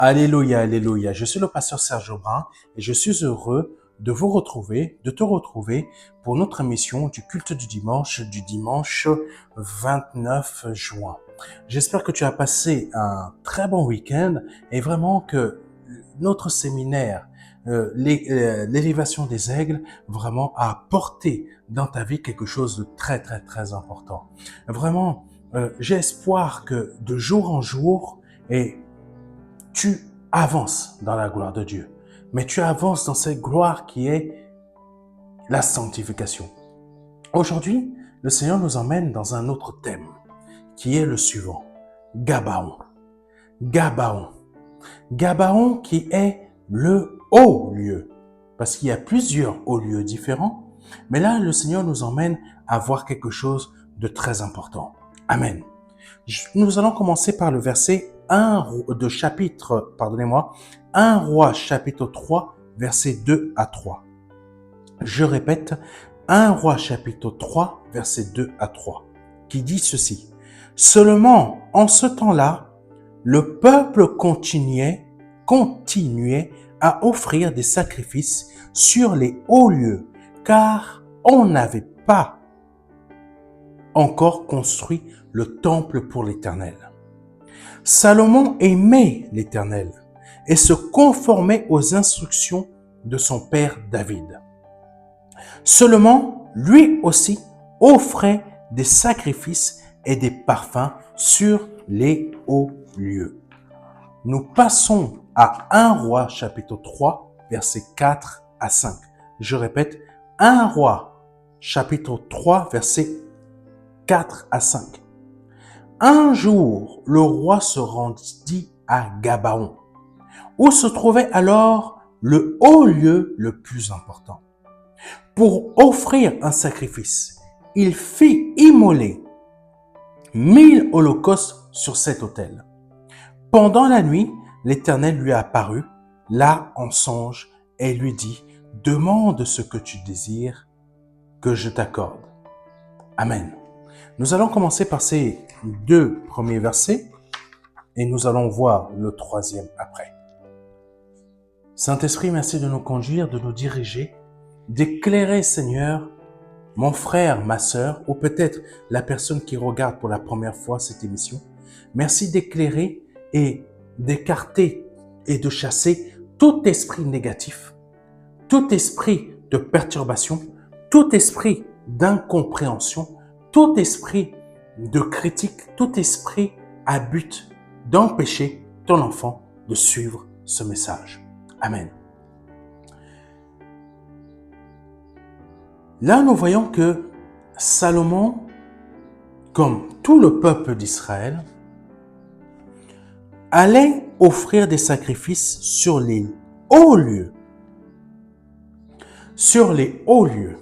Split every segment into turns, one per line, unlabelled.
Alléluia, alléluia. Je suis le pasteur Serge Aubrin et je suis heureux de vous retrouver, de te retrouver pour notre émission du culte du dimanche 29 juin. J'espère que tu as passé un très bon week-end et vraiment que notre séminaire, l'élévation des aigles, vraiment a apporté dans ta vie quelque chose de très, très, très important. Vraiment, j'ai espoir que de jour en jour, et tu avances dans la gloire de Dieu, mais tu avances dans cette gloire qui est la sanctification. Aujourd'hui, le Seigneur nous emmène dans un autre thème, qui est le suivant, Gabaon. Gabaon. Gabaon qui est le haut lieu, parce qu'il y a plusieurs hauts lieux différents, mais là, le Seigneur nous emmène à voir quelque chose de très important. Amen. Nous allons commencer par le verset 1 Roi chapitre 3, versets 2 à 3. Je répète, 1 Roi chapitre 3, versets 2 à 3, qui dit ceci. Seulement, en ce temps-là, le peuple continuait à offrir des sacrifices sur les hauts lieux, car on n'avait pas encore construit le temple pour l'Éternel. Salomon aimait l'Éternel et se conformait aux instructions de son père David. Seulement, lui aussi offrait des sacrifices et des parfums sur les hauts lieux. Nous passons à 1 Roi chapitre 3, versets 4 à 5. Je répète, 1 Roi chapitre 3, versets 4 à 5. Un jour, le roi se rendit à Gabaon, où se trouvait alors le haut lieu le plus important. Pour offrir un sacrifice, il fit immoler 1000 holocaustes sur cet autel. Pendant la nuit, l'Éternel lui apparut, là en songe, et lui dit, « Demande ce que tu désires, que je t'accorde. » Amen. Nous allons commencer par ces deux premiers versets et nous allons voir le troisième après. Saint-Esprit, merci de nous conduire, de nous diriger, d'éclairer, Seigneur, mon frère, ma sœur, ou peut-être la personne qui regarde pour la première fois cette émission. Merci d'éclairer et d'écarter et de chasser tout esprit négatif, tout esprit de perturbation, tout esprit d'incompréhension, tout esprit de critique, tout esprit à but d'empêcher ton enfant de suivre ce message. Amen. Là, nous voyons que Salomon, comme tout le peuple d'Israël, allait offrir des sacrifices sur les hauts lieux. Sur les hauts lieux.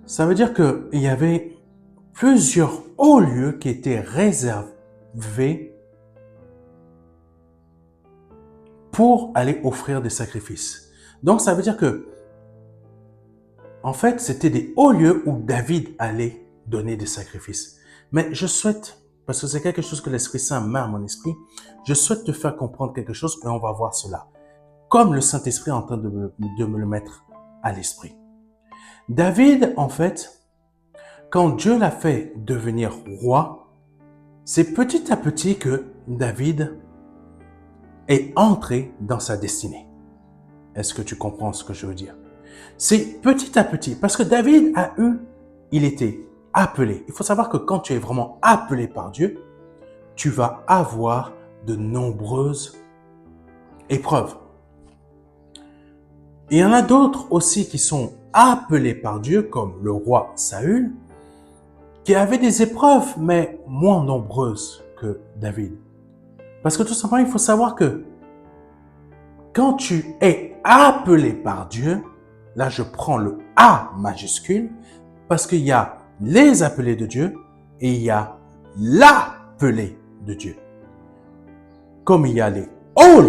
Ça veut dire qu'il y avait plusieurs hauts lieux qui étaient réservés pour aller offrir des sacrifices. Donc, ça veut dire que, en fait, c'était des hauts lieux où David allait donner des sacrifices. Mais je souhaite, parce que c'est quelque chose que l'Esprit Saint met à mon esprit, je souhaite te faire comprendre quelque chose et on va voir cela. Comme le Saint-Esprit est en train de me le mettre à l'esprit. David, en fait, quand Dieu l'a fait devenir roi, c'est petit à petit que David est entré dans sa destinée. Est-ce que tu comprends ce que je veux dire? C'est petit à petit, parce que David il était appelé. Il faut savoir que quand tu es vraiment appelé par Dieu, tu vas avoir de nombreuses épreuves. Il y en a d'autres aussi qui sont appelés par Dieu, comme le roi Saül, qui avait des épreuves, mais moins nombreuses que David. Parce que tout simplement, il faut savoir que quand tu es appelé par Dieu, là je prends le A majuscule, parce qu'il y a les appelés de Dieu et il y a l'appelé de Dieu. Comme il y a les hauts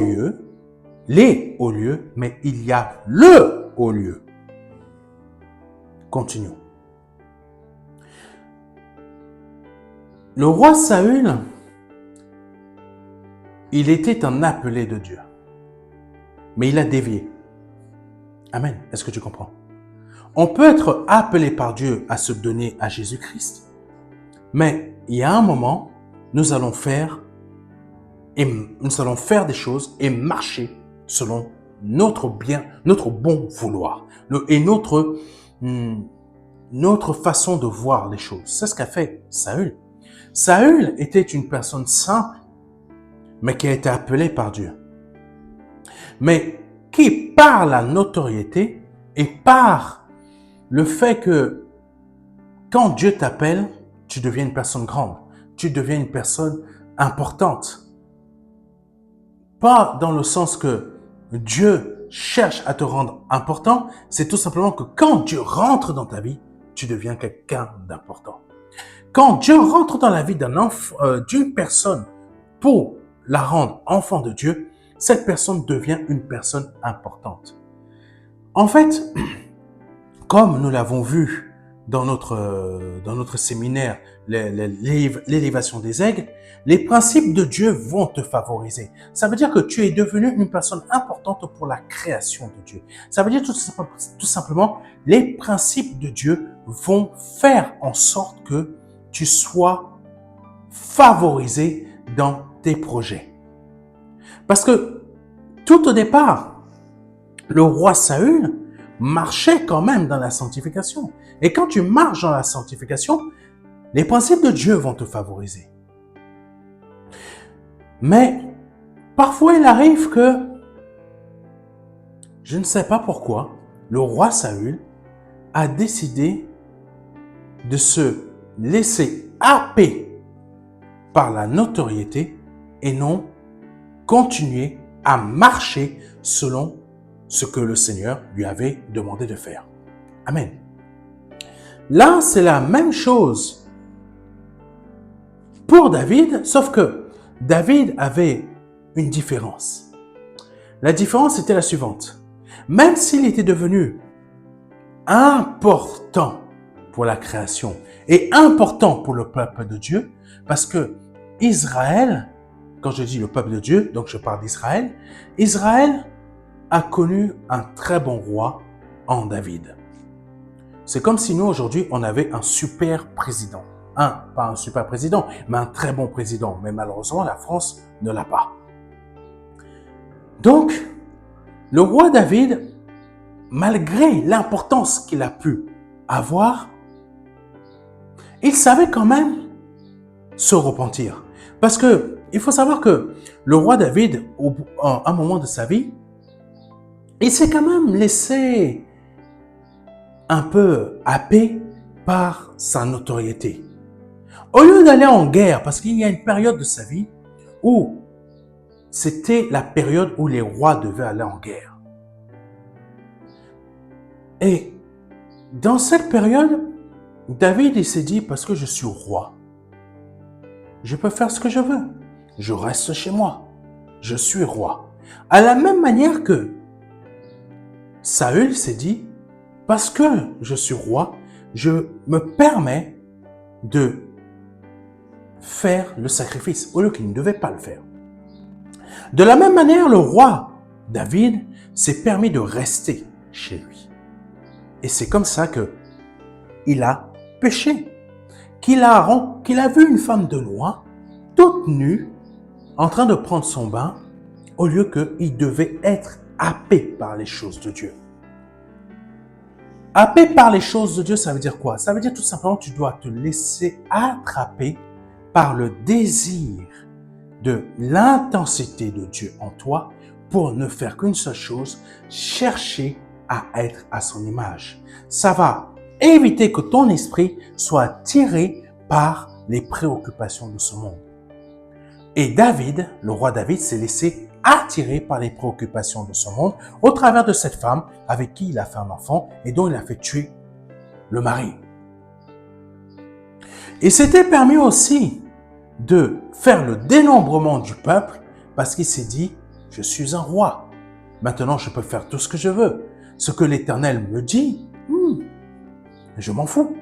lieux, mais il y a le haut lieu. Continuons. Le roi Saül Il était un appelé de Dieu, mais il a dévié. Amen. Est-ce que tu comprends? On peut être appelé par Dieu à se donner à Jésus-Christ, mais il y a un moment, nous allons faire des choses et marcher selon notre bon vouloir et notre façon de voir les choses. C'est ce qu'a fait Saül. Saül était une personne simple, mais qui a été appelée par Dieu. Mais qui, par la notoriété et par le fait que quand Dieu t'appelle, tu deviens une personne grande, tu deviens une personne importante. Pas dans le sens que Dieu cherche à te rendre important, c'est tout simplement que quand Dieu rentre dans ta vie, tu deviens quelqu'un d'important. Quand Dieu rentre dans la vie d'une personne pour la rendre enfant de Dieu, cette personne devient une personne importante. En fait, comme nous l'avons vu dans notre séminaire, l'élévation des aigles, les principes de Dieu vont te favoriser. Ça veut dire que tu es devenu une personne importante pour la création de Dieu. Ça veut dire tout simplement, les principes de Dieu vont faire en sorte que tu sois favorisé dans tes projets. Parce que tout au départ, le roi Saül marchait quand même dans la sanctification. Et quand tu marches dans la sanctification, les principes de Dieu vont te favoriser. Mais parfois, il arrive que, je ne sais pas pourquoi, le roi Saül a décidé de se laisser happer par la notoriété et non continuer à marcher selon ce que le Seigneur lui avait demandé de faire. Amen. Là, c'est la même chose pour David, sauf que David avait une différence. La différence était la suivante. Même s'il était devenu important pour la création et important pour le peuple de Dieu, parce que Israël, quand je dis le peuple de Dieu, donc je parle d'Israël, Israël a connu un très bon roi en David. C'est comme si nous, aujourd'hui, on avait un super président. Pas un super président, mais un très bon président. Mais malheureusement, la France ne l'a pas. Donc, le roi David, malgré l'importance qu'il a pu avoir, il savait quand même se repentir. Parce que il faut savoir que le roi David, à un moment de sa vie, il s'est quand même laissé un peu happer par sa notoriété. Au lieu d'aller en guerre, parce qu'il y a une période de sa vie où c'était la période où les rois devaient aller en guerre. Et dans cette période, David il s'est dit, parce que je suis roi, je peux faire ce que je veux. Je reste chez moi. Je suis roi. À la même manière que Saül s'est dit, parce que je suis roi, je me permets de faire le sacrifice au lieu qu'il ne devait pas le faire. De la même manière, le roi David s'est permis de rester chez lui. Et c'est comme ça que il a péché. Qu'il a vu une femme de loi, toute nue, en train de prendre son bain, au lieu qu'il devait être happé par les choses de Dieu. Happé par les choses de Dieu, ça veut dire quoi? Ça veut dire tout simplement que tu dois te laisser attraper par le désir de l'intensité de Dieu en toi pour ne faire qu'une seule chose, chercher à être à son image. Ça va éviter que ton esprit soit tiré par les préoccupations de ce monde. Et David, le roi David, s'est laissé attirer par les préoccupations de ce monde au travers de cette femme avec qui il a fait un enfant et dont il a fait tuer le mari. Il s'était permis aussi de faire le dénombrement du peuple parce qu'il s'est dit, je suis un roi. Maintenant, je peux faire tout ce que je veux. Ce que l'Éternel me dit, je m'en fous.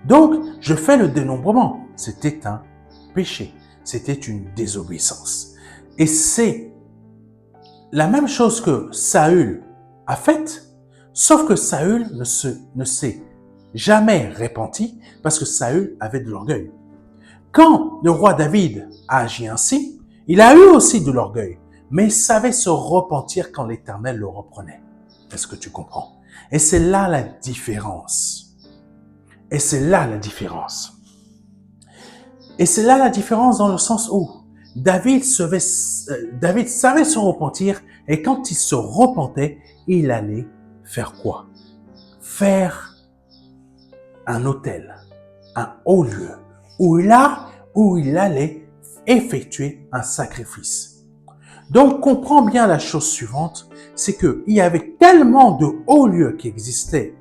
Donc, je fais le dénombrement. C'était un péché. C'était une désobéissance. Et c'est la même chose que Saül a faite, sauf que Saül ne s'est jamais repenti parce que Saül avait de l'orgueil. Quand le roi David a agi ainsi, il a eu aussi de l'orgueil, mais il savait se repentir quand l'Éternel le reprenait. Est-ce que tu comprends? Et c'est là la différence. Et c'est là la différence. Et c'est là la différence dans le sens où David savait se repentir et quand il se repentait, il allait faire quoi? Faire un autel, un haut lieu, où il allait effectuer un sacrifice. Donc, comprends bien la chose suivante, c'est qu'il y avait tellement de hauts lieux qui existaient,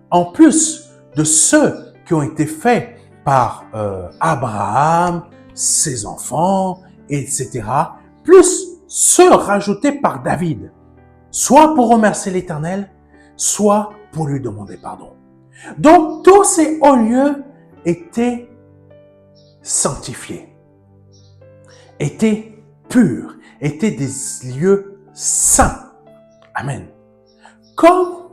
en plus de ceux qui ont été faits par Abraham, ses enfants, etc., plus ceux rajoutés par David, soit pour remercier l'Éternel, soit pour lui demander pardon. Donc, tous ces hauts lieux étaient sanctifiés, étaient purs, étaient des lieux saints. Amen. Comme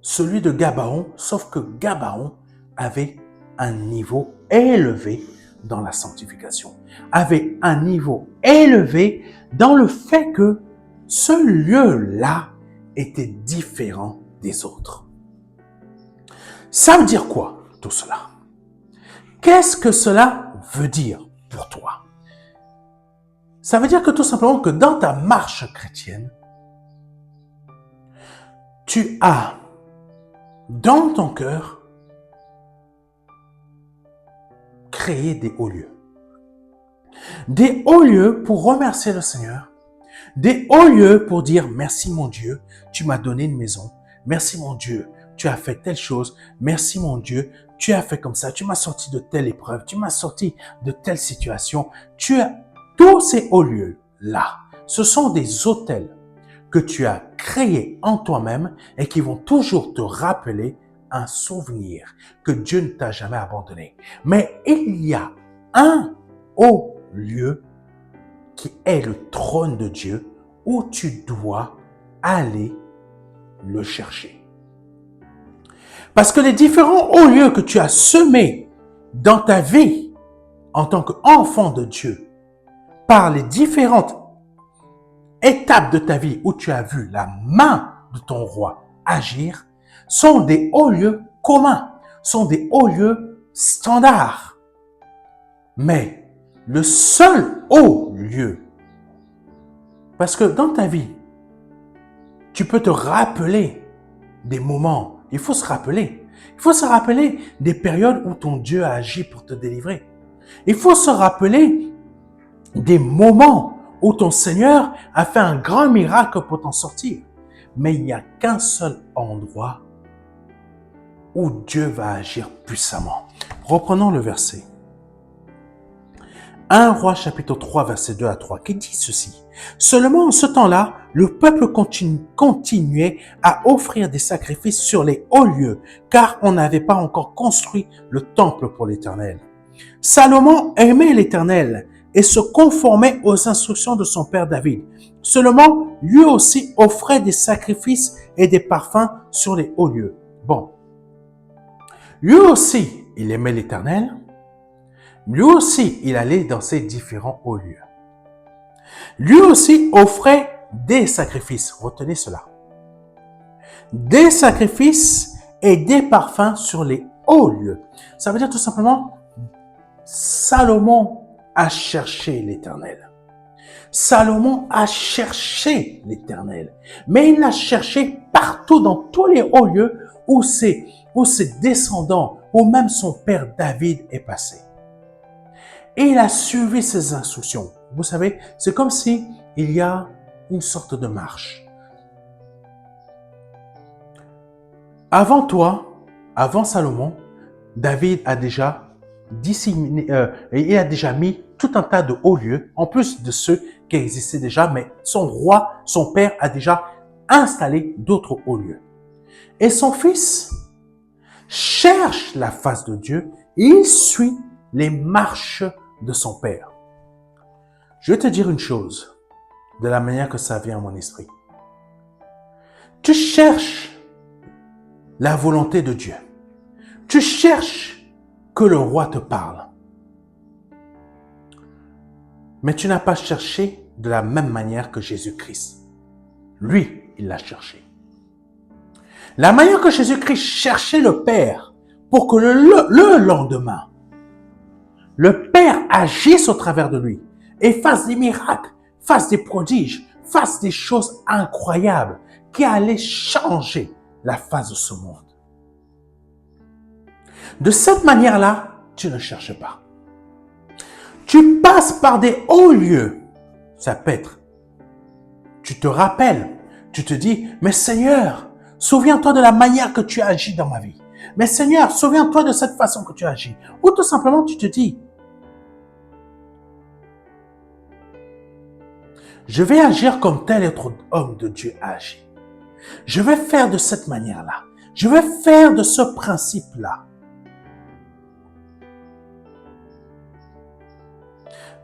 celui de Gabaon, sauf que Gabaon avait un niveau élevé dans la sanctification, avait un niveau élevé dans le fait que ce lieu-là était différent des autres. Ça veut dire quoi, tout cela? Qu'est-ce que cela veut dire pour toi? Ça veut dire que tout simplement que dans ta marche chrétienne, tu as dans ton cœur créé des hauts lieux. Des hauts lieux pour remercier le Seigneur. Des hauts lieux pour dire merci mon Dieu, tu m'as donné une maison. Merci mon Dieu, tu as fait telle chose. Merci mon Dieu, tu as fait comme ça. Tu m'as sorti de telle épreuve. Tu m'as sorti de telle situation. Tous ces hauts lieux-là, ce sont des autels que tu as créés en toi-même et qui vont toujours te rappeler un souvenir que Dieu ne t'a jamais abandonné. Mais il y a un haut lieu qui est le trône de Dieu où tu dois aller le chercher. Parce que les différents hauts lieux que tu as semés dans ta vie en tant qu'enfant de Dieu, par les différentes étapes de ta vie où tu as vu la main de ton roi agir, sont des hauts lieux communs, sont des hauts lieux standards. Mais le seul haut lieu, parce que dans ta vie, tu peux te rappeler des moments, il faut se rappeler des périodes où ton Dieu a agi pour te délivrer. Il faut se rappeler des moments où ton Seigneur a fait un grand miracle pour t'en sortir. Mais il n'y a qu'un seul endroit où Dieu va agir puissamment. Reprenons le verset. 1 Roi chapitre 3 verset 2 à 3 qui dit ceci. Seulement en ce temps-là, le peuple continuait à offrir des sacrifices sur les hauts lieux, car on n'avait pas encore construit le temple pour l'Éternel. Salomon aimait l'Éternel et se conformait aux instructions de son père David. Seulement, lui aussi offrait des sacrifices et des parfums sur les hauts lieux. Bon. Lui aussi, il aimait l'Éternel. Lui aussi, il allait dans ces différents hauts lieux. Lui aussi offrait des sacrifices. Retenez cela. Des sacrifices et des parfums sur les hauts lieux. Ça veut dire tout simplement, Salomon a cherché l'Éternel. Salomon a cherché l'Éternel. Mais il l'a cherché partout dans tous les hauts lieux où ses descendants, où même son père David est passé. Et il a suivi ses instructions. Vous savez, c'est comme si il y a une sorte de marche. Avant toi, avant Salomon, David a déjà il a déjà mis tout un tas de hauts lieux, en plus de ceux qui existaient déjà, mais son roi, son père a déjà installé d'autres hauts lieux. Et son fils cherche la face de Dieu et il suit les marches de son père. Je vais te dire une chose, de la manière que ça vient à mon esprit. Tu cherches la volonté de Dieu. Tu cherches que le roi te parle. Mais tu n'as pas cherché de la même manière que Jésus-Christ. Lui, il l'a cherché. La manière que Jésus-Christ cherchait le Père pour que le lendemain, le Père agisse au travers de lui et fasse des miracles, fasse des prodiges, fasse des choses incroyables qui allaient changer la face de ce monde. De cette manière-là, tu ne cherches pas. Tu passes par des hauts lieux. Ça peut être, tu te rappelles, tu te dis, mais Seigneur, souviens-toi de la manière que tu as agi dans ma vie. Mais Seigneur, souviens-toi de cette façon que tu as agi. Ou tout simplement, tu te dis, je vais agir comme tel autre homme de Dieu a agi. Je vais faire de cette manière-là. Je vais faire de ce principe-là.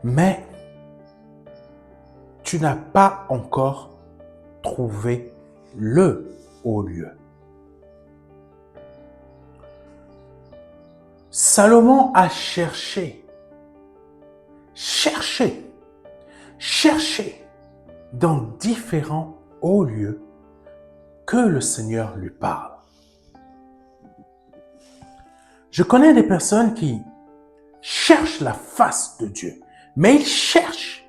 Mais tu n'as pas encore trouvé le haut lieu. Salomon a cherché dans différents hauts lieux que le Seigneur lui parle. Je connais des personnes qui cherchent la face de Dieu, mais ils cherchent,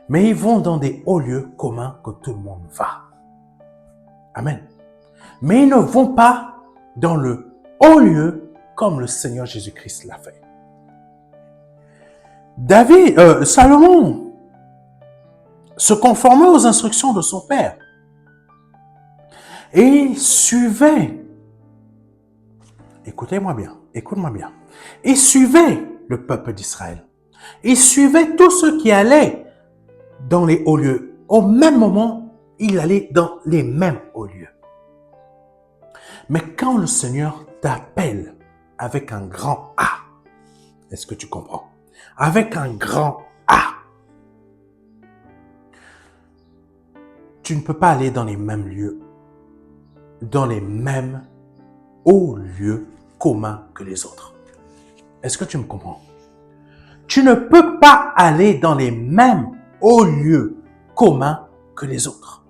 mais ils vont dans des hauts lieux communs que tout le monde va. Amen. Mais ils ne vont pas dans le haut lieu comme le Seigneur Jésus-Christ l'a fait. Salomon se conformait aux instructions de son père et il suivait, écoute-moi bien, il suivait le peuple d'Israël. Il suivait tous ceux qui allaient dans les hauts lieux. Au même moment, il allait dans les mêmes hauts lieux. Mais quand le Seigneur t'appelle avec un grand A, est-ce que tu comprends? Avec un grand A, tu ne peux pas aller dans les mêmes lieux, dans les mêmes hauts lieux communs que les autres. Est-ce que tu me comprends? Tu ne peux pas aller dans les mêmes hauts lieux communs que les autres.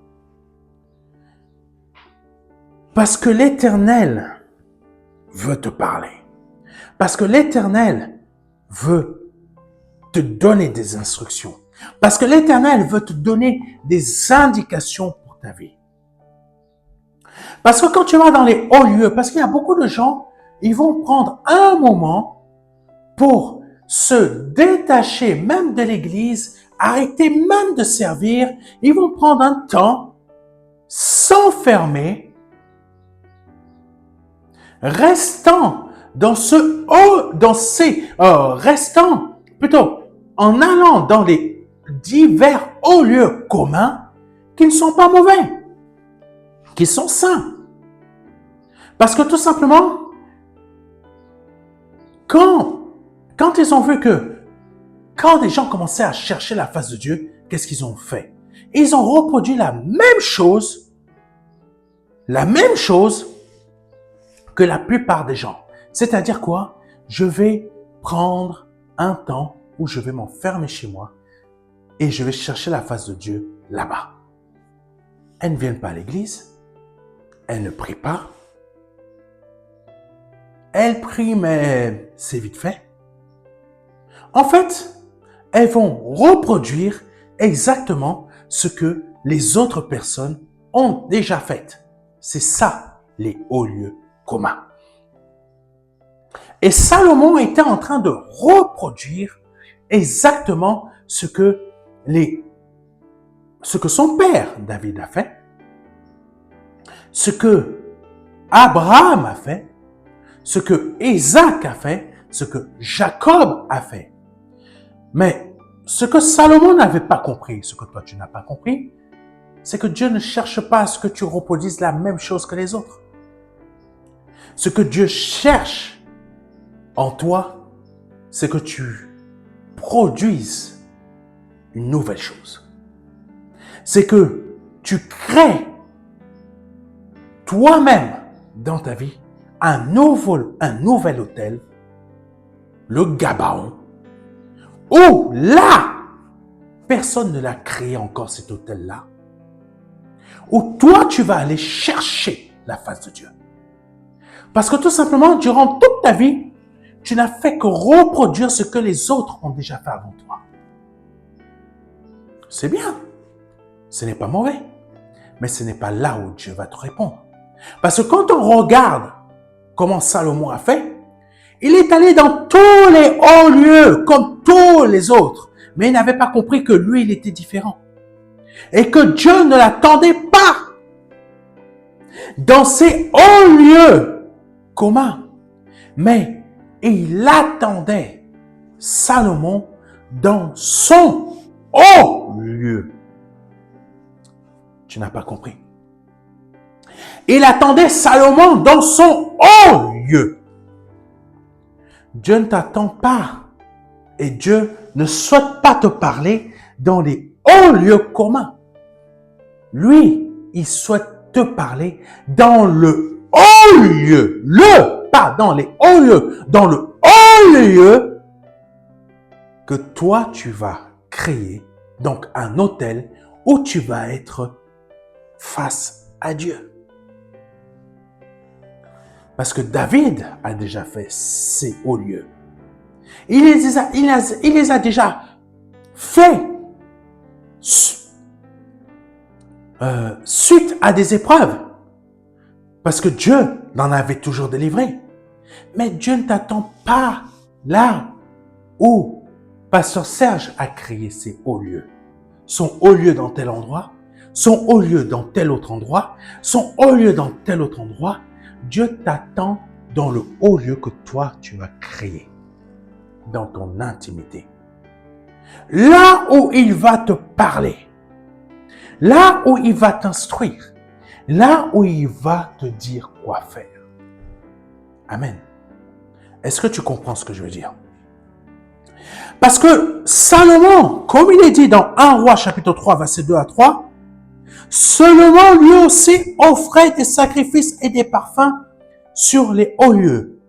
Parce que l'Éternel veut te parler. Parce que l'Éternel veut te donner des instructions. Parce que l'Éternel veut te donner des indications pour ta vie. Parce que quand tu vas dans les hauts lieux, parce qu'il y a beaucoup de gens, ils vont prendre un moment pour se détacher même de l'Église, arrêter même de servir. Ils vont prendre un temps, s'enfermer, restant en allant dans les divers hauts lieux communs qui ne sont pas mauvais, qui sont sains. Parce que tout simplement, quand ils ont vu que, quand des gens commençaient à chercher la face de Dieu, qu'est-ce qu'ils ont fait? Ils ont reproduit la même chose que la plupart des gens. C'est-à-dire quoi? Je vais prendre un temps où je vais m'enfermer chez moi et je vais chercher la face de Dieu là-bas. Elles ne viennent pas à l'église, elles ne prient pas. Elles prient, mais c'est vite fait. En fait, elles vont reproduire exactement ce que les autres personnes ont déjà fait. C'est ça, les hauts lieux communs. Et Salomon était en train de reproduire exactement ce que son père David a fait, ce que Abraham a fait, ce que Isaac a fait, ce que Jacob a fait. Mais ce que Salomon n'avait pas compris, ce que toi tu n'as pas compris, c'est que Dieu ne cherche pas à ce que tu reproduises la même chose que les autres. Ce que Dieu cherche en toi, c'est que tu produises une nouvelle chose. C'est que tu crées toi-même dans ta vie un nouvel hôtel, le Gabaon, où là, personne ne l'a créé encore cet hôtel-là, où toi tu vas aller chercher la face de Dieu. Parce que tout simplement, durant toute ta vie, tu n'as fait que reproduire ce que les autres ont déjà fait avant toi. C'est bien, ce n'est pas mauvais, mais ce n'est pas là où Dieu va te répondre. Parce que quand on regarde comment Salomon a fait, il est allé dans tous les hauts lieux comme tous les autres, mais il n'avait pas compris que lui, il était différent. Et que Dieu ne l'attendait pas dans ces hauts lieux communs, mais il attendait Salomon dans son haut lieu. Tu n'as pas compris. Il attendait Salomon dans son haut lieu. Dieu ne t'attend pas et Dieu ne souhaite pas te parler dans les hauts lieux communs. Lui, il souhaite te parler dans le haut lieu. Pas dans les hauts lieux, dans le haut lieu que toi tu vas créer, donc un hôtel où tu vas être face à Dieu. Parce que David a déjà fait ces hauts lieux. Il les a déjà fait suite à des épreuves. Parce que Dieu l'en avait toujours délivré. Mais Dieu ne t'attend pas là où Pasteur Serge a créé ses hauts lieux. Son haut lieu dans tel endroit, son haut lieu dans tel autre endroit, son haut lieu dans tel autre endroit. Dieu t'attend dans le haut lieu que toi, tu vas créer, dans ton intimité. Là où il va te parler, là où il va t'instruire, là où il va te dire quoi faire. Amen. Est-ce que tu comprends ce que je veux dire? Parce que Salomon, comme il est dit dans 1 Roi chapitre 3, versets 2 à 3, Salomon lui aussi offrait des sacrifices et des parfums sur les hauts lieux,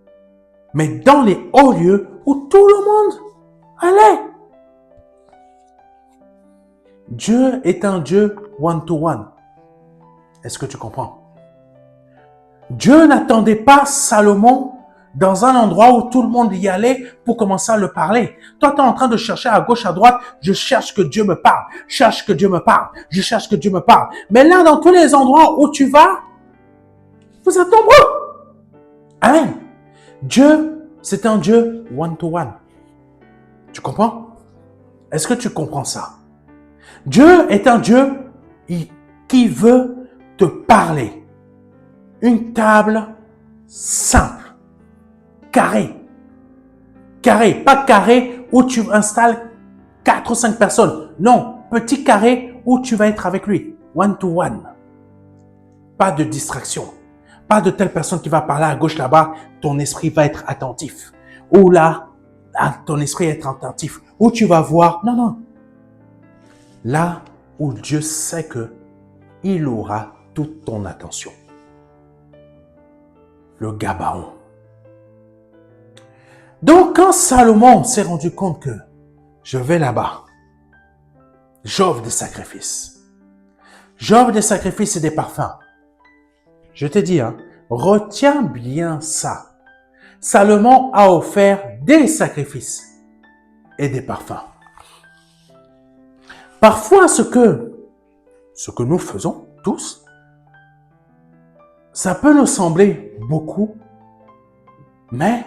mais dans les hauts lieux où tout le monde allait. Dieu est un Dieu one-to-one. Est-ce que tu comprends? Dieu n'attendait pas Salomon dans un endroit où tout le monde y allait pour commencer à le parler. Toi, tu es en train de chercher à gauche, à droite. Je cherche que Dieu me parle. Je cherche que Dieu me parle. Je cherche que Dieu me parle. Mais là, dans tous les endroits où tu vas, vous êtes nombreux. Amen. Dieu, c'est un Dieu one-to-one. Tu comprends? Est-ce que tu comprends ça? Dieu est un Dieu qui veut te parler. Une table simple. Carré. Carré. Pas carré où tu installes 4 ou 5 personnes. Non. Petit carré où tu vas être avec lui. One to one. Pas de distraction. Pas de telle personne qui va parler à gauche là-bas. Ton esprit va être attentif. Ou là, ton esprit va être attentif. Où tu vas voir. Non, non. Là où Dieu sait que il aura toute ton attention. Le Gabaon. Donc, quand Salomon s'est rendu compte que je vais là-bas, j'offre des sacrifices. J'offre des sacrifices et des parfums. Je te dis, retiens bien ça. Salomon a offert des sacrifices et des parfums. Parfois, ce que nous faisons tous, ça peut nous sembler beaucoup, mais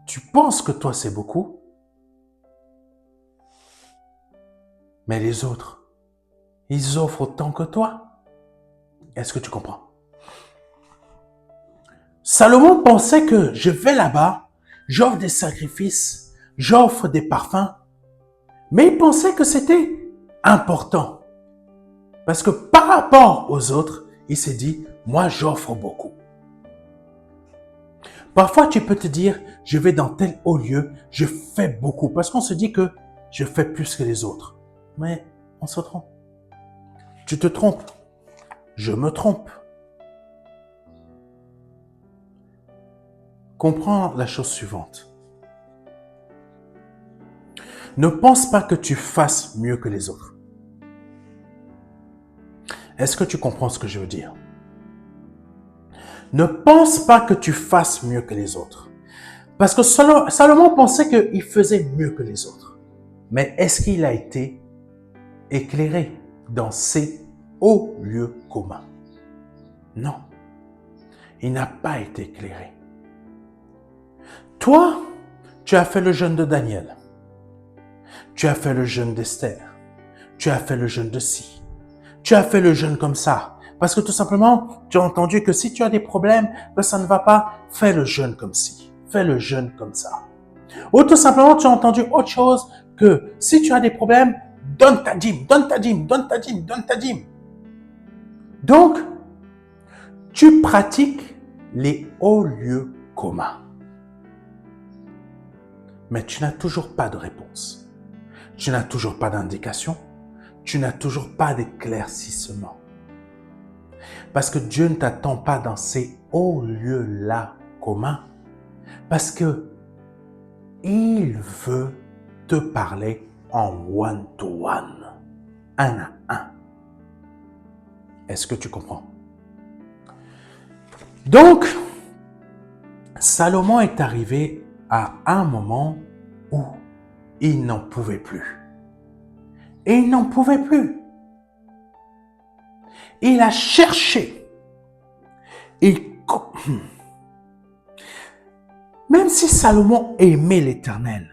tu penses que toi c'est beaucoup, mais les autres, ils offrent autant que toi. Est-ce que tu comprends? Salomon pensait que je vais là-bas, j'offre des sacrifices, j'offre des parfums, mais il pensait que c'était important. Parce que par rapport aux autres, il s'est dit, moi j'offre beaucoup. Parfois, tu peux te dire, je vais dans tel haut lieu, je fais beaucoup, parce qu'on se dit que je fais plus que les autres. Mais on se trompe. Tu te trompes. Je me trompe. Comprends la chose suivante. Ne pense pas que tu fasses mieux que les autres. Est-ce que tu comprends ce que je veux dire? Ne pense pas que tu fasses mieux que les autres. Parce que Salomon pensait qu'il faisait mieux que les autres. Mais est-ce qu'il a été éclairé dans ces hauts lieux communs? Non. Il n'a pas été éclairé. Toi, tu as fait le jeûne de Daniel. Tu as fait le jeûne d'Esther. Tu as fait le jeûne de ci. Tu as fait le jeûne comme ça. Parce que tout simplement, tu as entendu que si tu as des problèmes, que ça ne va pas, fais le jeûne comme ci. Fais le jeûne comme ça. Ou tout simplement, tu as entendu autre chose que si tu as des problèmes, donne ta dîme, donne ta dîme, donne ta dîme, donne ta dîme. Donc, tu pratiques les hauts lieux communs. Mais tu n'as toujours pas de réponse. Tu n'as toujours pas d'indication. Tu n'as toujours pas d'éclaircissement. Parce que Dieu ne t'attend pas dans ces hauts lieux-là communs. Parce que il veut te parler en one-to-one, un à un. Est-ce que tu comprends? Donc, Salomon est arrivé à un moment où il n'en pouvait plus. Et il n'en pouvait plus. Il a cherché. Même si Salomon aimait l'Éternel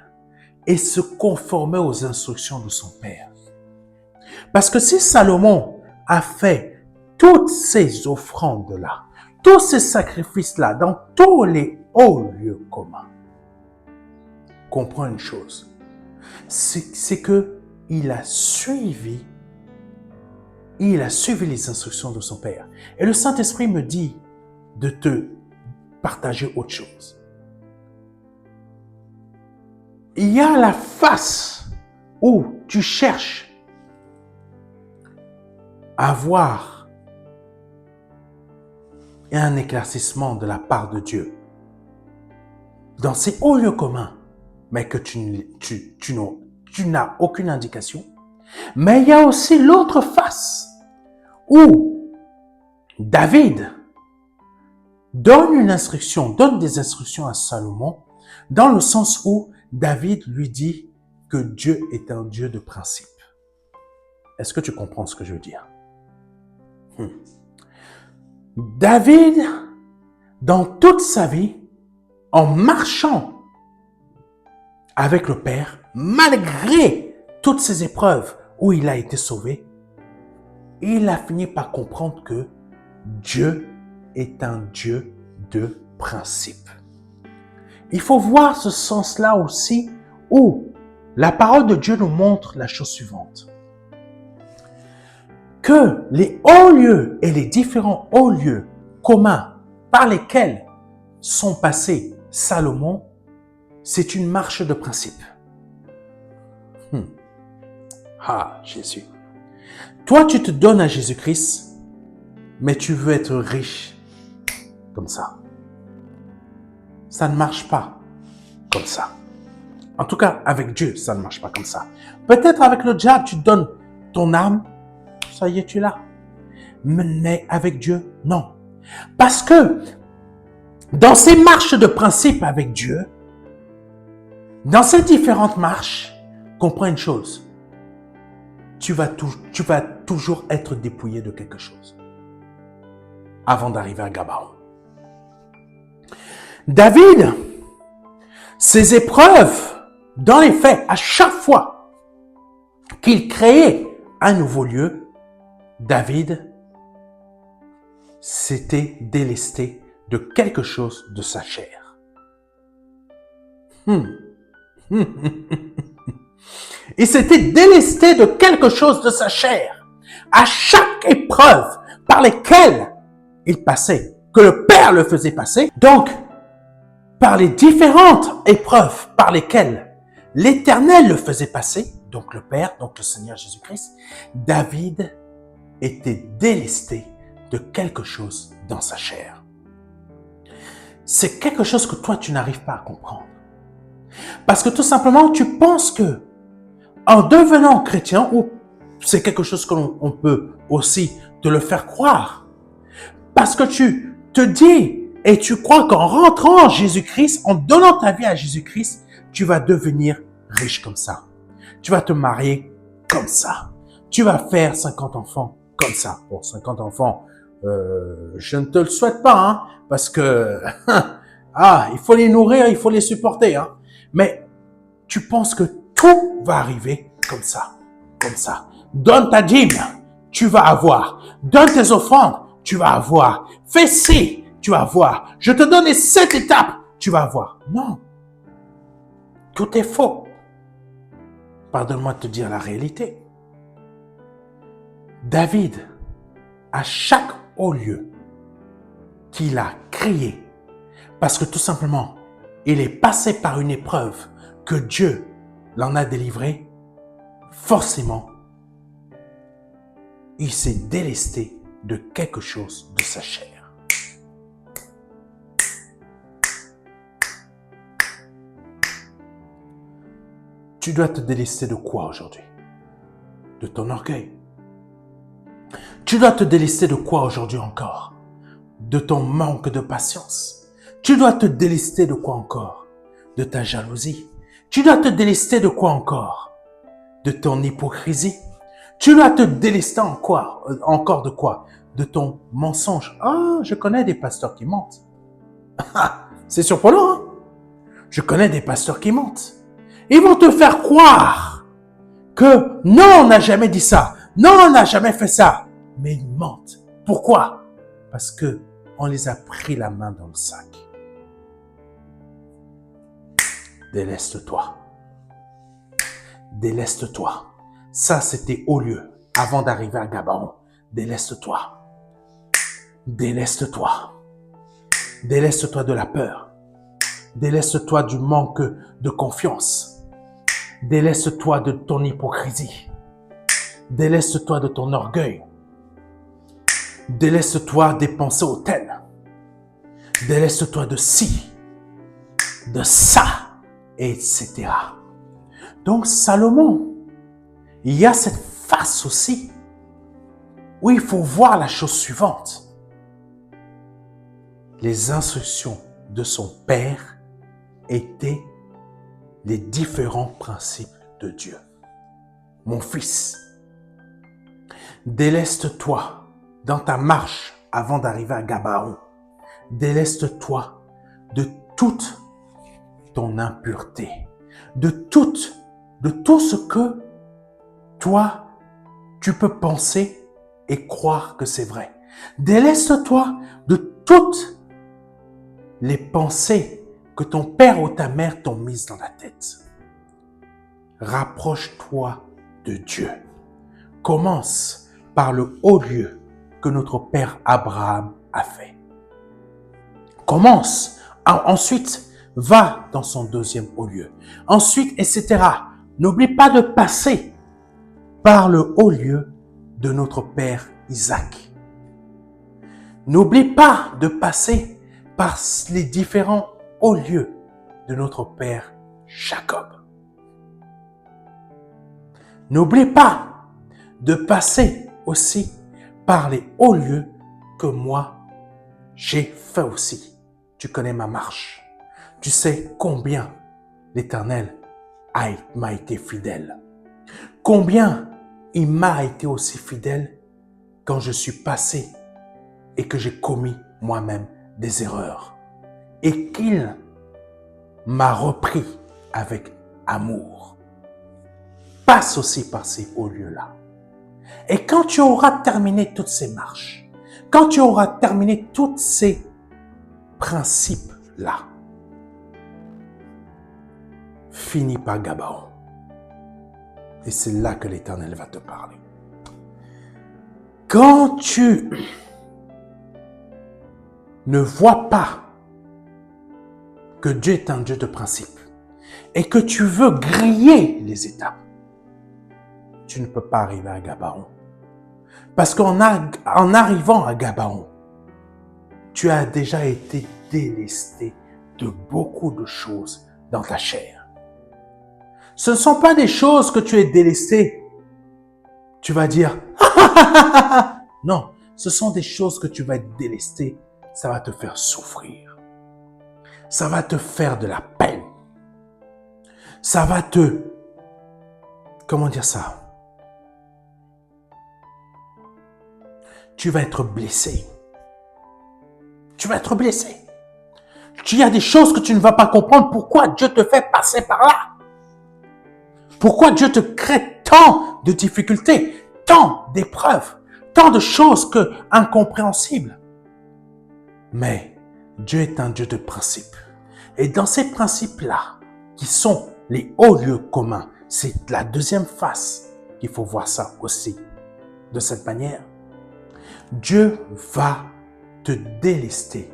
et se conformait aux instructions de son père. Parce que si Salomon a fait toutes ces offrandes-là, tous ces sacrifices-là, dans tous les hauts lieux communs, comprends une chose, c'est que il a suivi les instructions de son père. Et le Saint-Esprit me dit de te partager autre chose. Il y a la face où tu cherches à avoir un éclaircissement de la part de Dieu dans ces hauts lieux communs, mais que tu n'as aucune indication. Mais il y a aussi l'autre face où David donne des instructions à Salomon, dans le sens où David lui dit que Dieu est un Dieu de principe. Est-ce que tu comprends ce que je veux dire? David, dans toute sa vie, en marchant avec le Père, malgré toutes ces épreuves où il a été sauvé, il a fini par comprendre que Dieu est un Dieu de principe. Il faut voir ce sens-là aussi où la parole de Dieu nous montre la chose suivante. Que les hauts lieux et les différents hauts lieux communs par lesquels sont passés Salomon, c'est une marche de principe. Ah, Jésus. Toi, tu te donnes à Jésus-Christ, mais tu veux être riche comme ça. Ça ne marche pas comme ça. En tout cas, avec Dieu, ça ne marche pas comme ça. Peut-être avec le diable, tu donnes ton âme, ça y est, tu l'as. Mais avec Dieu, non. Parce que dans ces marches de principe avec Dieu, dans ces différentes marches, comprends une chose. Tu vas toujours être dépouillé de quelque chose avant d'arriver à Gabaon. David, ses épreuves, dans les faits, à chaque fois qu'il créait un nouveau lieu, David s'était délesté de quelque chose de sa chair. Il s'était délesté de quelque chose de sa chair. À chaque épreuve par lesquelles il passait, que le Père le faisait passer. Donc, par les différentes épreuves par lesquelles l'Éternel le faisait passer, donc le Père, donc le Seigneur Jésus-Christ, David était délesté de quelque chose dans sa chair. C'est quelque chose que toi, tu n'arrives pas à comprendre. Parce que tout simplement, tu penses que en devenant chrétien, ou c'est quelque chose que l'on peut aussi te le faire croire, parce que tu te dis et tu crois qu'en rentrant en Jésus-Christ, en donnant ta vie à Jésus-Christ, tu vas devenir riche comme ça. Tu vas te marier comme ça. Tu vas faire 50 enfants comme ça. Bon, 50 enfants, je ne te le souhaite pas, hein, parce que il faut les nourrir, il faut les supporter. Hein. Mais tu penses que tout va arriver comme ça, comme ça. Donne ta dîme, tu vas avoir. Donne tes offrandes, tu vas avoir. Fais ci, tu vas avoir. Je te donne les 7 étapes, tu vas avoir. Non, tout est faux. Pardonne-moi de te dire la réalité. David, à chaque haut lieu qu'il a créé, parce que tout simplement, il est passé par une épreuve que Dieu l'en a délivré, forcément, il s'est délesté de quelque chose de sa chair. Tu dois te délester de quoi aujourd'hui? De ton orgueil. Tu dois te délester de quoi aujourd'hui encore? De ton manque de patience. Tu dois te délester de quoi encore? De ta jalousie. Tu dois te délester de quoi encore? De ton hypocrisie. Tu dois te délester encore de quoi? De ton mensonge. Ah, je connais des pasteurs qui mentent. C'est surprenant, hein? Je connais des pasteurs qui mentent. Ils vont te faire croire que non, on n'a jamais dit ça. Non, on n'a jamais fait ça. Mais ils mentent. Pourquoi? Parce que on les a pris la main dans le sac. Déleste-toi. Déleste-toi. Ça, c'était au lieu, avant d'arriver à Gabaon. Déleste-toi. Déleste-toi. Déleste-toi de la peur. Déleste-toi du manque de confiance. Déleste-toi de ton hypocrisie. Déleste-toi de ton orgueil. Déleste-toi des pensées hautaines. Déleste-toi de ci, de ça, etc. Donc Salomon, il y a cette face aussi où il faut voir la chose suivante. Les instructions de son père étaient les différents principes de Dieu. Mon fils, déleste-toi dans ta marche avant d'arriver à Gabaon. Déleste-toi de toute ton impureté, de tout ce que toi, tu peux penser et croire que c'est vrai. Déleste-toi de toutes les pensées que ton père ou ta mère t'ont mises dans la tête. Rapproche-toi de Dieu. Commence par le haut lieu que notre père Abraham a fait. Commence. Ensuite, va dans son deuxième haut lieu. Ensuite, etc. N'oublie pas de passer par le haut lieu de notre père Isaac. N'oublie pas de passer par les différents hauts lieux de notre père Jacob. N'oublie pas de passer aussi par les hauts lieux que moi, j'ai fait aussi. Tu connais ma marche. Tu sais combien l'Éternel m'a été fidèle. Combien il m'a été aussi fidèle quand je suis passé et que j'ai commis moi-même des erreurs. Et qu'il m'a repris avec amour. Passe aussi par ces hauts lieux-là. Et quand tu auras terminé toutes ces marches, quand tu auras terminé tous ces principes-là, finis par Gabaon. Et c'est là que l'Éternel va te parler. Quand tu ne vois pas que Dieu est un Dieu de principe et que tu veux griller les étapes, tu ne peux pas arriver à Gabaon. Parce qu'en arrivant à Gabaon, tu as déjà été délesté de beaucoup de choses dans ta chair. Ce ne sont pas des choses que tu es délesté. Tu vas dire, non, ce sont des choses que tu vas être délesté. Ça va te faire souffrir. Ça va te faire de la peine. Ça va te... Comment dire ça? Tu vas être blessé. Tu vas être blessé. Il y a des choses que tu ne vas pas comprendre. Pourquoi Dieu te fait passer par là? Pourquoi Dieu te crée tant de difficultés, tant d'épreuves, tant de choses incompréhensibles? Mais Dieu est un Dieu de principes. Et dans ces principes-là, qui sont les hauts lieux communs, c'est la deuxième face qu'il faut voir ça aussi. De cette manière, Dieu va te délester,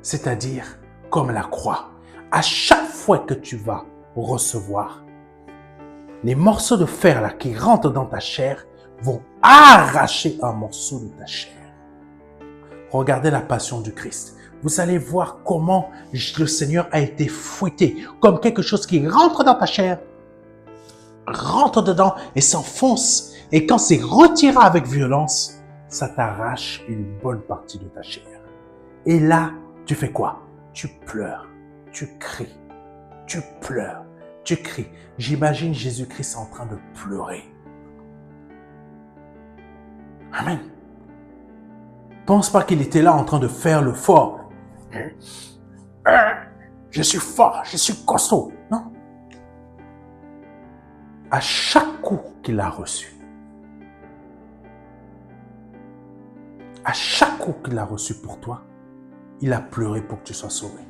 c'est-à-dire comme la croix. À chaque fois que tu vas recevoir, les morceaux de fer là qui rentrent dans ta chair vont arracher un morceau de ta chair. Regardez la passion du Christ. Vous allez voir comment le Seigneur a été fouetté, comme quelque chose qui rentre dans ta chair, rentre dedans et s'enfonce. Et quand c'est retiré avec violence, ça t'arrache une bonne partie de ta chair. Et là, tu fais quoi? Tu pleures, tu cries, tu pleures, tu cries. J'imagine Jésus-Christ en train de pleurer. Amen. Pense pas qu'il était là en train de faire le fort. Je suis fort, je suis costaud. Non. À chaque coup qu'il a reçu, à chaque coup qu'il a reçu pour toi, il a pleuré pour que tu sois sauvé.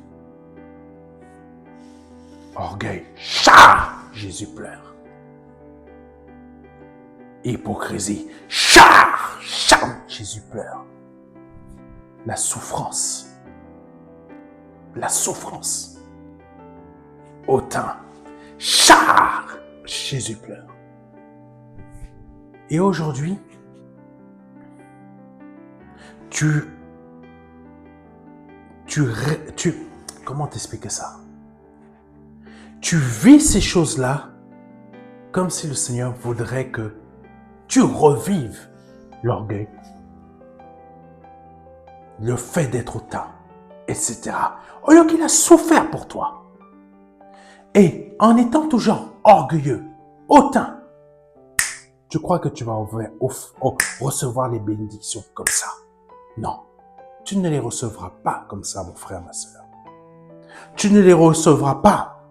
Orgueil, chat, Jésus pleure. Hypocrisie, chat, Jésus pleure. La souffrance, hautain, chat, Jésus pleure. Et aujourd'hui, comment t'expliquer ça? Tu vis ces choses-là comme si le Seigneur voudrait que tu revives l'orgueil, le fait d'être hautain, etc. Au lieu qu'il a souffert pour toi. Et en étant toujours orgueilleux, hautain, tu crois que tu vas recevoir les bénédictions comme ça. Non, tu ne les recevras pas comme ça, mon frère, ma soeur. Tu ne les recevras pas,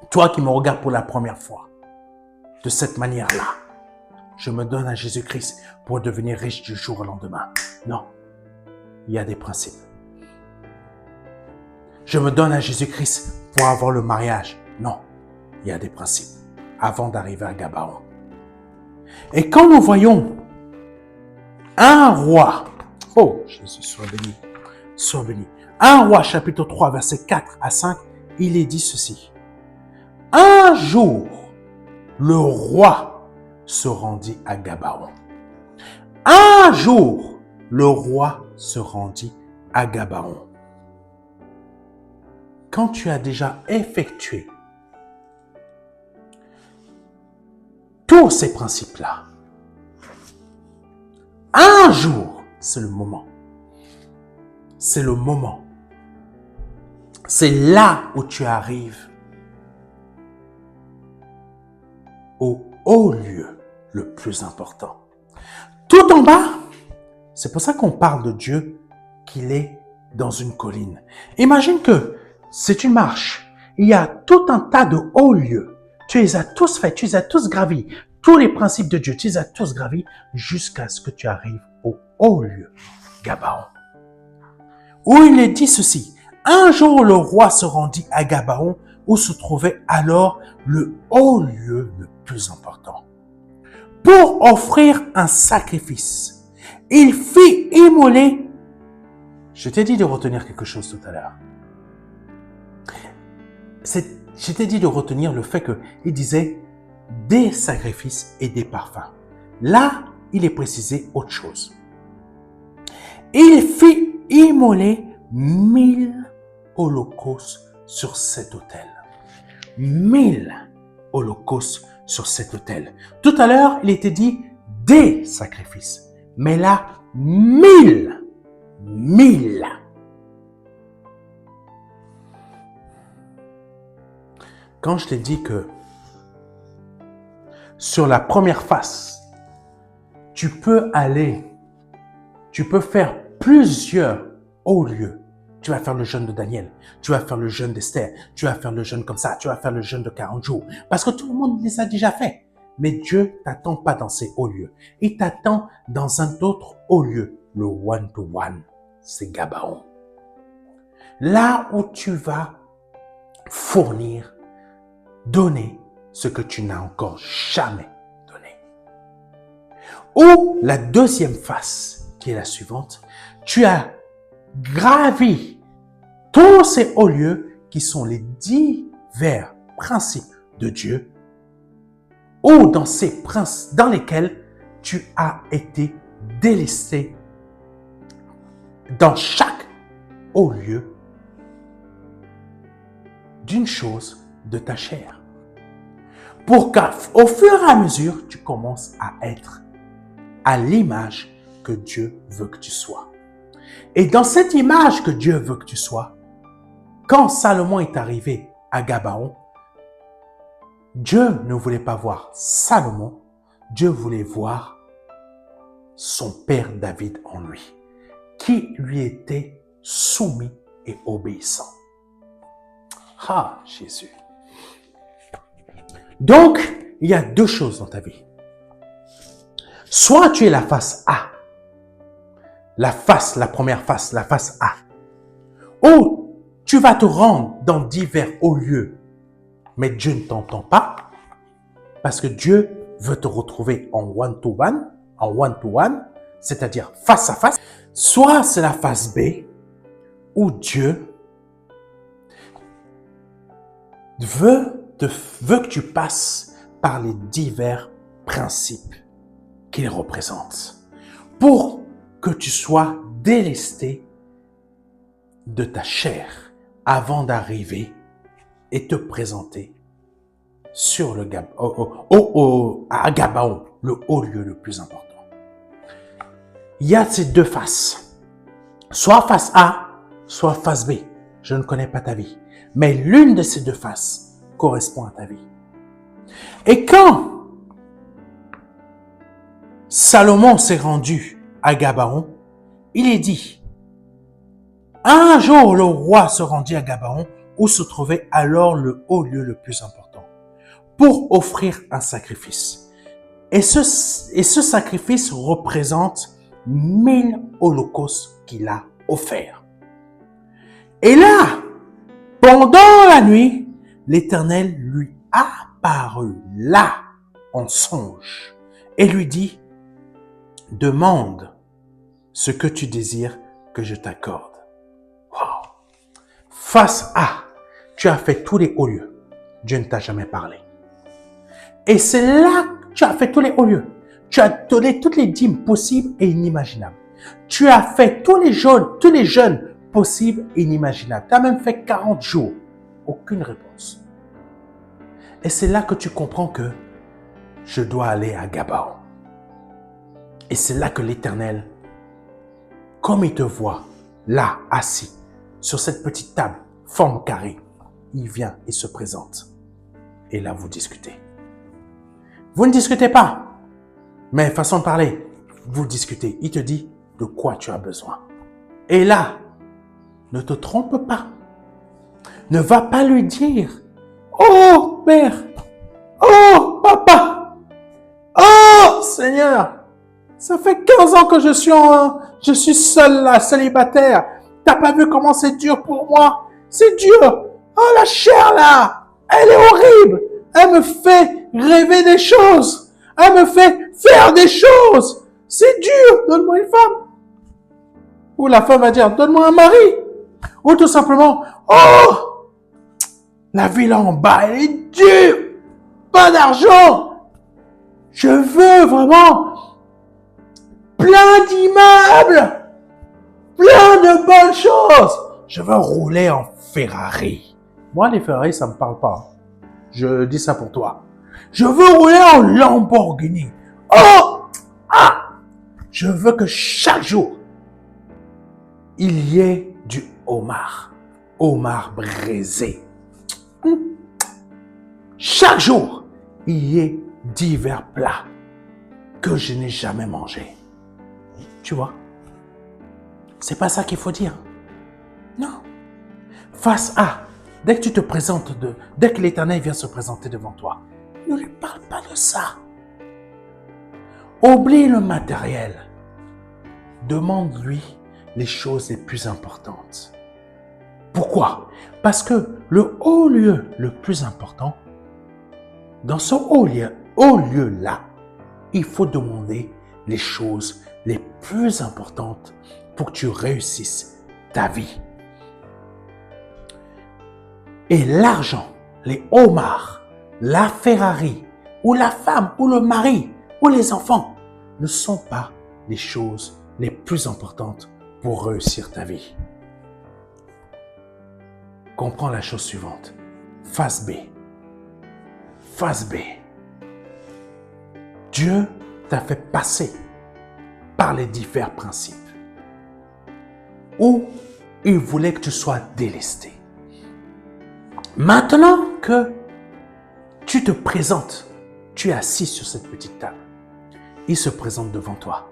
toi qui me regardes pour la première fois, de cette manière-là. Je me donne à Jésus-Christ pour devenir riche du jour au lendemain. Non, il y a des principes. Je me donne à Jésus-Christ pour avoir le mariage. Non, il y a des principes avant d'arriver à Gabaon. Et quand nous voyons un roi, oh Jésus, sois béni, sois béni. Un roi, chapitre 3, versets 4 à 5, il est dit ceci. Un jour, le roi se rendit à Gabaon. Un jour, le roi se rendit à Gabaon. Quand tu as déjà effectué tous ces principes-là, un jour, c'est le moment. C'est le moment. C'est là où tu arrives au haut lieu le plus important. Tout en bas, c'est pour ça qu'on parle de Dieu qu'il est dans une colline. Imagine que c'est une marche. Il y a tout un tas de hauts lieux. Tu les as tous faits, tu les as tous gravis. Tous les principes de Dieu, tu les as tous gravis jusqu'à ce que tu arrives au haut lieu, Gabaon. Où il est dit ceci. Un jour, le roi se rendit à Gabaon où se trouvait alors le haut lieu le plus important. Pour offrir un sacrifice, il fit immoler. Je t'ai dit de retenir quelque chose tout à l'heure. je t'ai dit de retenir le fait qu'il disait des sacrifices et des parfums. Là, il est précisé autre chose. Il fit immoler 1000 holocaustes sur cet autel. 1000 holocaustes sur cet autel. Tout à l'heure, il était dit des sacrifices. Mais là, 1000. 1000. Quand je t'ai dit que sur la première face, tu peux faire plusieurs hauts lieux. Tu vas faire le jeûne de Daniel, tu vas faire le jeûne d'Esther, tu vas faire le jeûne comme ça, tu vas faire le jeûne de 40 jours. Parce que tout le monde les a déjà fait. Mais Dieu t'attend pas dans ces hauts lieux. Il t'attend dans un autre haut lieu, le one-to-one, c'est Gabaon. Là où tu vas fournir, donner ce que tu n'as encore jamais donné. Ou la deuxième face, qui est la suivante, tu as gravi tous ces hauts lieux qui sont les divers principes de Dieu, ou dans ces principes dans lesquels tu as été délesté dans chaque haut lieu d'une chose de ta chair. Pour qu'au fur et à mesure, tu commences à être à l'image que Dieu veut que tu sois. Et dans cette image que Dieu veut que tu sois, quand Salomon est arrivé à Gabaon, Dieu ne voulait pas voir Salomon, Dieu voulait voir son père David en lui, qui lui était soumis et obéissant. Ah, Jésus. Donc, il y a deux choses dans ta vie. Soit tu es la face A, la première face, la face A, ou tu vas te rendre dans divers hauts lieux, mais Dieu ne t'entend pas, parce que Dieu veut te retrouver en one-to-one, c'est-à-dire face à face. Soit c'est la face B, où Dieu veut que tu passes par les divers principes qu'il représente, pour que tu sois délesté de ta chair avant d'arriver et te présenter sur le à Gabaon, le haut lieu le plus important. Il y a ces deux faces, soit face A, soit face B. Je ne connais pas ta vie, mais l'une de ces deux faces correspond à ta vie. Et quand Salomon s'est rendu à Gabaon, il est dit, un jour le roi se rendit à Gabaon, où se trouvait alors le haut lieu le plus important, pour offrir un sacrifice. Et ce sacrifice représente 1000 holocaustes qu'il a offerts. Et là, pendant la nuit, l'Éternel lui apparut là, en songe, et lui dit, demande ce que tu désires que je t'accorde. Wow. Face à, tu as fait tous les hauts lieux. Dieu ne t'a jamais parlé. Et c'est là que tu as fait tous les hauts lieux. Tu as donné toutes les dîmes possibles et inimaginables. Tu as fait tous les jeûnes possibles et inimaginables. Tu as même fait 40 jours. Aucune réponse. Et c'est là que tu comprends que je dois aller à Gabaon. Et c'est là que l'Éternel, comme il te voit, là, assis, sur cette petite table, forme carrée, il vient et se présente. Et là, vous discutez. Vous ne discutez pas, mais façon de parler, vous discutez. Il te dit de quoi tu as besoin. Et là, ne te trompe pas. Ne va pas lui dire, oh Père, oh Papa, oh Seigneur, ça fait 15 ans que je suis seul là, célibataire. T'as pas vu comment c'est dur pour moi? C'est dur. Oh, la chair là, elle est horrible. Elle me fait rêver des choses. Elle me fait faire des choses. C'est dur. Donne-moi une femme. Ou la femme va dire, donne-moi un mari. Ou tout simplement, oh, La ville en bas, elle est dure. Pas d'argent. Je veux vraiment plein d'immeubles. Plein de bonnes choses. Je veux rouler en Ferrari. Moi, les Ferrari, ça me parle pas. Je dis ça pour toi. Je veux rouler en Lamborghini. Oh! Ah! Je veux que chaque jour, il y ait du homard. Homard braisé. Chaque jour, il y ait divers plats que je n'ai jamais mangés. Tu vois? C'est pas ça qu'il faut dire. Non. Face à, dès que tu te présentes, dès que l'Éternel vient se présenter devant toi, ne lui parle pas de ça. Oublie le matériel. Demande-lui les choses les plus importantes. Pourquoi? Parce que le haut lieu le plus important, dans ce haut lieu-là, il faut demander les choses les plus importantes pour que tu réussisses ta vie. Et l'argent, les homards, la Ferrari, ou la femme, ou le mari, ou les enfants, ne sont pas les choses les plus importantes pour réussir ta vie. Comprends la chose suivante. Phase B. Phase B. Dieu t'a fait passer par les divers principes où il voulait que tu sois délesté. Maintenant que tu te présentes, tu es assis sur cette petite table, il se présente devant toi.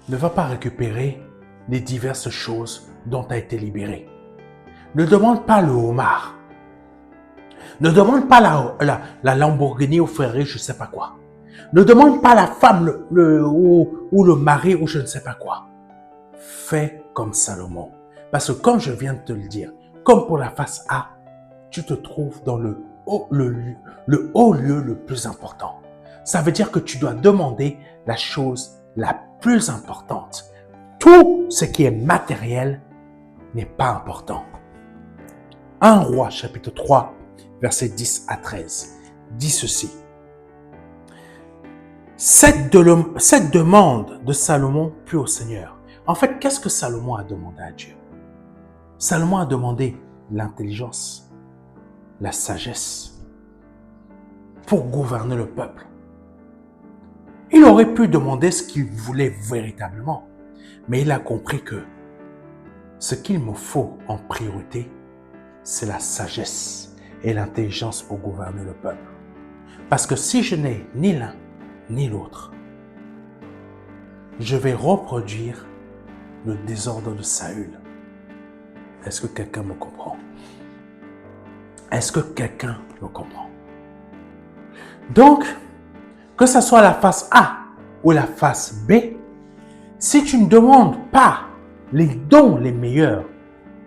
Ne va pas récupérer les diverses choses dont tu as été libéré. Ne demande pas le homard. Ne demande pas la Lamborghini ou Ferrari, je ne sais pas quoi. Ne demande pas la femme ou le mari ou je ne sais pas quoi. Fais comme Salomon. Parce que comme je viens de te le dire, comme pour la face A, tu te trouves dans le haut lieu le plus important. Ça veut dire que tu dois demander la chose la plus importante. Tout ce qui est matériel n'est pas important. 1 Roi, chapitre 3, versets 10 à 13, dit ceci. Cette demande de Salomon plut au Seigneur. En fait, qu'est-ce que Salomon a demandé à Dieu? Salomon a demandé l'intelligence, la sagesse pour gouverner le peuple. Il aurait pu demander ce qu'il voulait véritablement, mais il a compris que ce qu'il me faut en priorité, c'est la sagesse et l'intelligence pour gouverner le peuple. Parce que si je n'ai ni l'un ni l'autre, je vais reproduire le désordre de Saül. Est-ce que quelqu'un me comprend? Est-ce que quelqu'un me comprend? Donc, que ce soit la face A ou la face B, si tu ne demandes pas les dons les meilleurs,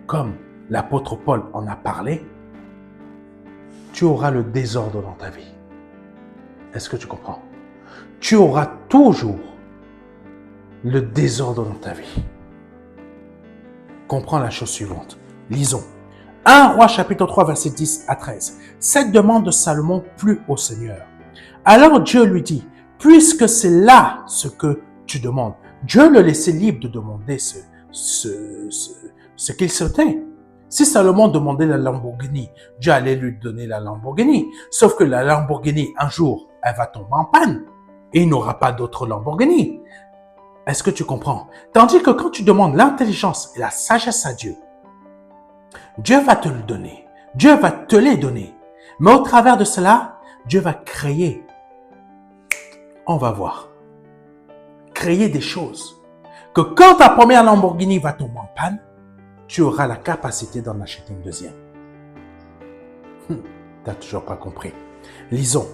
comme l'apôtre Paul en a parlé, tu auras le désordre dans ta vie. Est-ce que tu comprends? Tu auras toujours le désordre dans ta vie. Comprends la chose suivante. Lisons. 1 Roi chapitre 3 verset 10 à 13. Cette demande de Salomon plut au Seigneur. Alors Dieu lui dit, puisque c'est là ce que tu demandes, Dieu le laissait libre de demander ce qu'il souhaitait. Si Salomon demandait la Lamborghini, Dieu allait lui donner la Lamborghini. Sauf que la Lamborghini, un jour, elle va tomber en panne et il n'aura pas d'autre Lamborghini. Est-ce que tu comprends? Tandis que quand tu demandes l'intelligence et la sagesse à Dieu, Dieu va te le donner. Dieu va te les donner. Mais au travers de cela, Dieu va créer. On va voir. Créer des choses. Que quand ta première Lamborghini va tomber en panne, tu auras la capacité d'en acheter une deuxième. Tu n'as toujours pas compris. Lisons.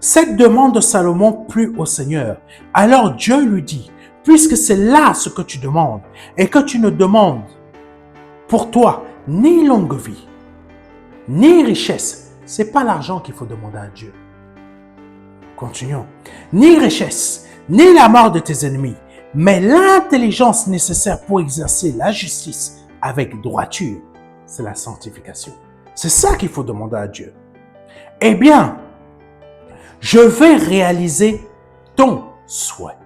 Cette demande de Salomon plut au Seigneur. Alors Dieu lui dit, puisque c'est là ce que tu demandes et que tu ne demandes pour toi ni longue vie, ni richesse, c'est pas l'argent qu'il faut demander à Dieu. Continuons. Ni richesse, ni la mort de tes ennemis, mais l'intelligence nécessaire pour exercer la justice avec droiture, c'est la sanctification. C'est ça qu'il faut demander à Dieu. Eh bien, je vais réaliser ton souhait.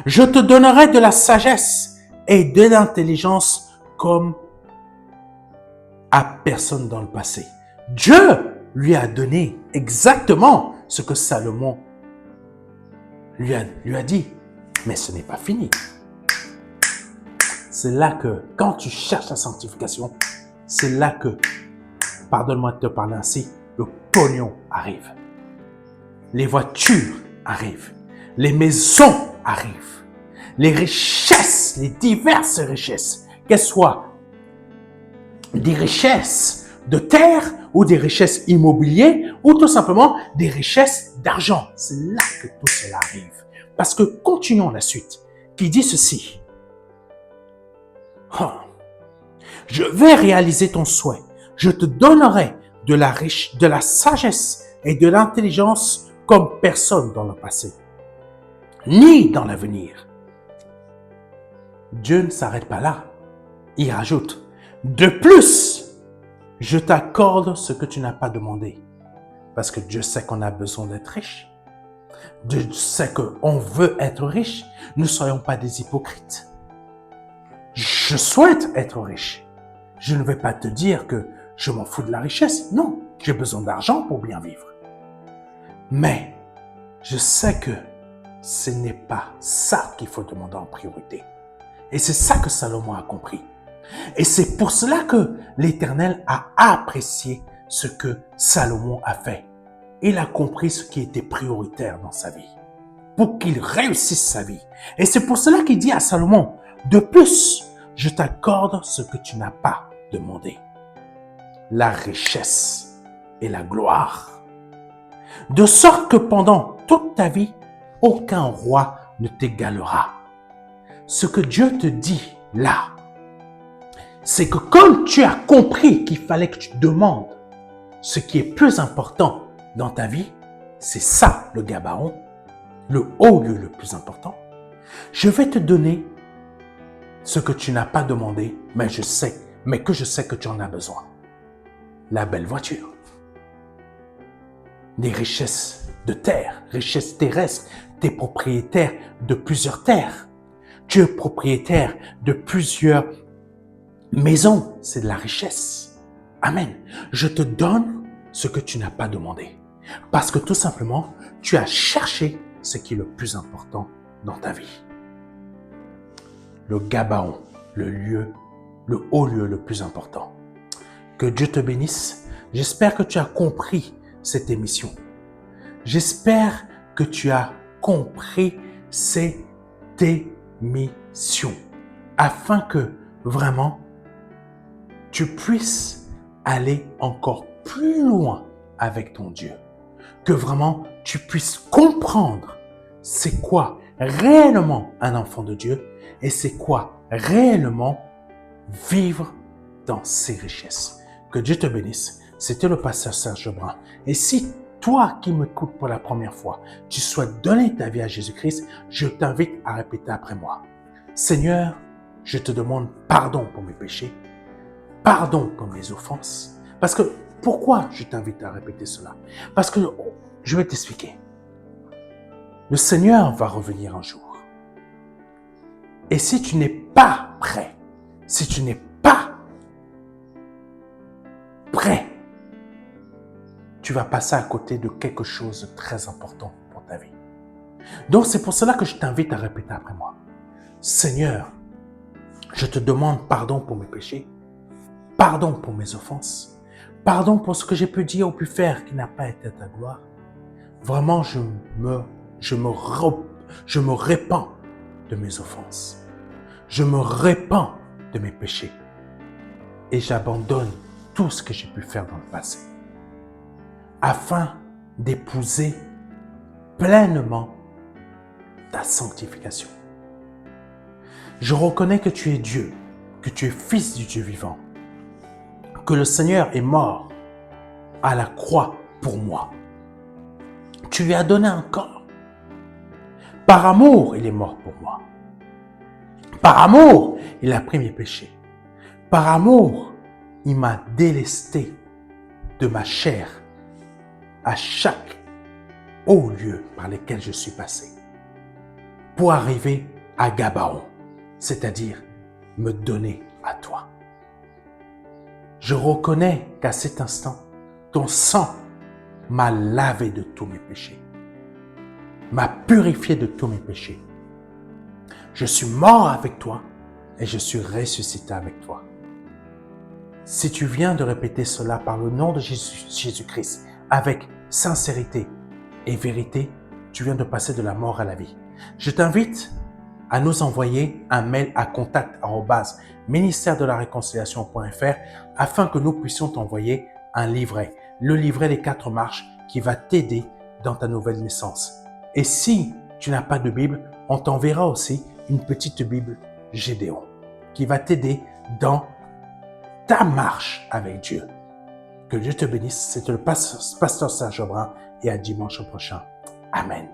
Je te donnerai de la sagesse et de l'intelligence comme à personne dans le passé. Dieu lui a donné exactement ce que Salomon lui a dit. Mais ce n'est pas fini. C'est là que, quand tu cherches la sanctification, c'est là que, pardonne-moi de te parler ainsi, le pognon arrive. Les voitures arrivent. Les maisons arrivent. Les richesses, les diverses richesses, qu'elles soient des richesses de terre ou des richesses immobilières ou tout simplement des richesses d'argent. C'est là que tout cela arrive. Parce que continuons la suite, qui dit ceci. Je vais réaliser ton souhait. Je te donnerai de la sagesse et de l'intelligence comme personne dans le passé, ni dans l'avenir. Dieu ne s'arrête pas là. Il rajoute, de plus, je t'accorde ce que tu n'as pas demandé. Parce que Dieu sait qu'on a besoin d'être riche. Dieu sait qu'on veut être riche. Nous ne soyons pas des hypocrites. Je souhaite être riche. Je ne vais pas te dire que je m'en fous de la richesse. Non, j'ai besoin d'argent pour bien vivre. Mais je sais que ce n'est pas ça qu'il faut demander en priorité. Et c'est ça que Salomon a compris. Et c'est pour cela que l'Éternel a apprécié ce que Salomon a fait. Il a compris ce qui était prioritaire dans sa vie, pour qu'il réussisse sa vie. Et c'est pour cela qu'il dit à Salomon, de plus, je t'accorde ce que tu n'as pas demandé. La richesse et la gloire. De sorte que pendant toute ta vie, aucun roi ne t'égalera. Ce que Dieu te dit là, c'est que comme tu as compris qu'il fallait que tu demandes ce qui est plus important dans ta vie, c'est ça le Gabaon, le haut lieu le plus important. Je vais te donner ce que tu n'as pas demandé, mais que je sais que tu en as besoin. La belle voiture. Des richesses de terre, richesses terrestres. Tu es propriétaire de plusieurs terres. Tu es propriétaire de plusieurs maisons. C'est de la richesse. Amen. Je te donne ce que tu n'as pas demandé. Parce que tout simplement, tu as cherché ce qui est le plus important dans ta vie. Le Gabaon, le haut lieu le plus important. Que Dieu te bénisse. J'espère que tu as compris cette émission. J'espère que tu as compris cette émission afin que vraiment tu puisses aller encore plus loin avec ton Dieu. Que vraiment tu puisses comprendre c'est quoi réellement un enfant de Dieu et c'est quoi réellement vivre dans ses richesses. Que Dieu te bénisse. C'était le pasteur Serge Brun. Et si toi qui m'écoutes pour la première fois, tu souhaites donner ta vie à Jésus-Christ, je t'invite à répéter après moi. Seigneur, je te demande pardon pour mes péchés, pardon pour mes offenses. Parce que, pourquoi je t'invite à répéter cela? Parce que, je vais t'expliquer. Le Seigneur va revenir un jour. Et si tu n'es pas prêt, si tu n'es pas prêt, tu vas passer à côté de quelque chose de très important pour ta vie. Donc, c'est pour cela que je t'invite à répéter après moi. Seigneur, je te demande pardon pour mes péchés, pardon pour mes offenses, pardon pour ce que j'ai pu dire ou pu faire qui n'a pas été à ta gloire. Vraiment, je me répands de mes offenses. Je me répands de mes péchés. Et j'abandonne tout ce que j'ai pu faire dans le passé. Afin d'épouser pleinement ta sanctification. Je reconnais que tu es Dieu, que tu es fils du Dieu vivant, que le Seigneur est mort à la croix pour moi. Tu lui as donné un corps. Par amour, il est mort pour moi. Par amour, il a pris mes péchés. Par amour, il m'a délesté de ma chair à chaque haut lieu par lesquels je suis passé pour arriver à Gabaon, c'est-à-dire me donner à toi. Je reconnais qu'à cet instant, ton sang m'a lavé de tous mes péchés, m'a purifié de tous mes péchés. Je suis mort avec toi et je suis ressuscité avec toi. Si tu viens de répéter cela par le nom de Jésus-Christ, avec sincérité et vérité, tu viens de passer de la mort à la vie. Je t'invite à nous envoyer un mail à contact@ministère-de-la-réconciliation.fr afin que nous puissions t'envoyer un livret, le livret des 4 marches qui va t'aider dans ta nouvelle naissance. Et si tu n'as pas de Bible, on t'enverra aussi une petite Bible Gédéon qui va t'aider dans ta marche avec Dieu. Que Dieu te bénisse. C'était le pasteur Serge Aubrin et à dimanche prochain. Amen.